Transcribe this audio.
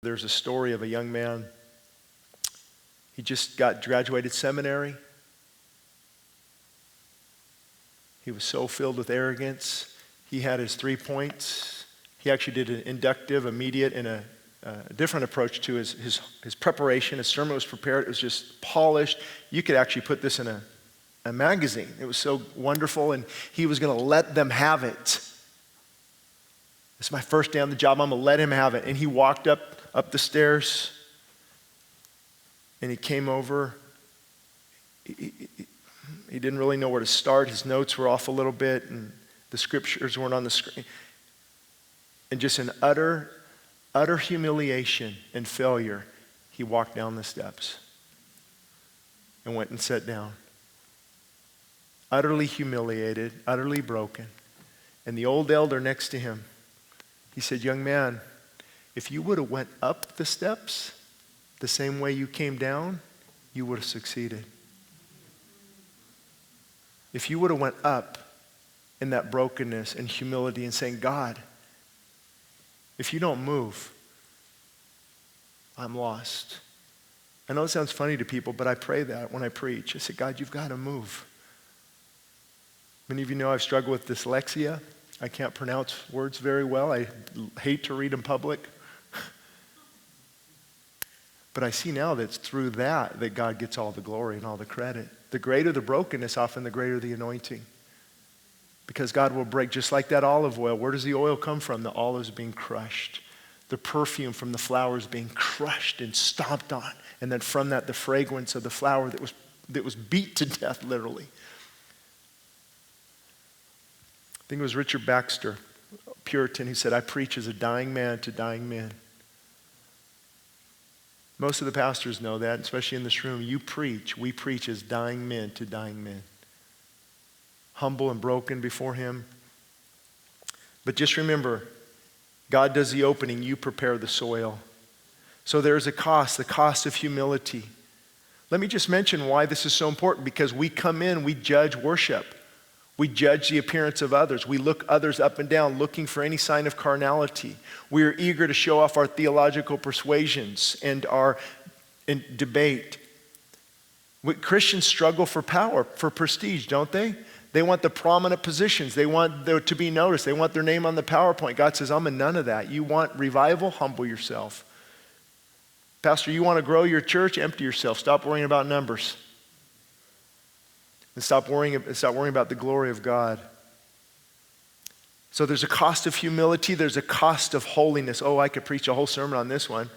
There's a story of a young man. He just graduated seminary. He was so filled with arrogance. He had his 3 points. He actually did an inductive, immediate, and a different approach to his preparation. His sermon was prepared. It was just polished. You could actually put this in a magazine. It was so wonderful, and he was going to let them have it. This is my first day on the job. I'm going to let him have it. And he walked up the stairs, and he came over. He didn't really know where to start. His notes were off a little bit, and the scriptures weren't on the screen. And just in utter humiliation and failure, he walked down the steps and went and sat down. Utterly humiliated, utterly broken. And the old elder next to him, he said, "Young man, if you would have went up the steps the same way you came down, you would have succeeded. If you would have went up in that brokenness and humility and saying, God, if you don't move, I'm lost." I know it sounds funny to people, but I pray that when I preach. I say, God, you've got to move. Many of you know I've struggled with dyslexia. I can't pronounce words very well. I hate to read in public. But I see now that it's through that God gets all the glory and all the credit. The greater the brokenness, often the greater the anointing. Because God will break, just like that olive oil. Where does the oil come from? The olives being crushed. The perfume from the flowers being crushed and stomped on. And then from that, the fragrance of the flower that was beat to death, literally. I think it was Richard Baxter, Puritan, who said, I preach as a dying man to dying men. Most of the pastors know that, especially in this room. We preach as dying men to dying men. Humble and broken before him. But just remember, God does the opening, you prepare the soil. So there's a cost, the cost of humility. Let me just mention why this is so important, because we come in, we judge worship. We judge the appearance of others. We look others up and down, looking for any sign of carnality. We are eager to show off our theological persuasions and our debate. Christians struggle for power, for prestige, don't they? They want the prominent positions. They want to be noticed. They want their name on the PowerPoint. God says, I'm in none of that. You want revival? Humble yourself. Pastor, you want to grow your church? Empty yourself. Stop worrying about numbers. And stop worrying about the glory of God. So there's a cost of humility. There's a cost of holiness. Oh, I could preach a whole sermon on this one.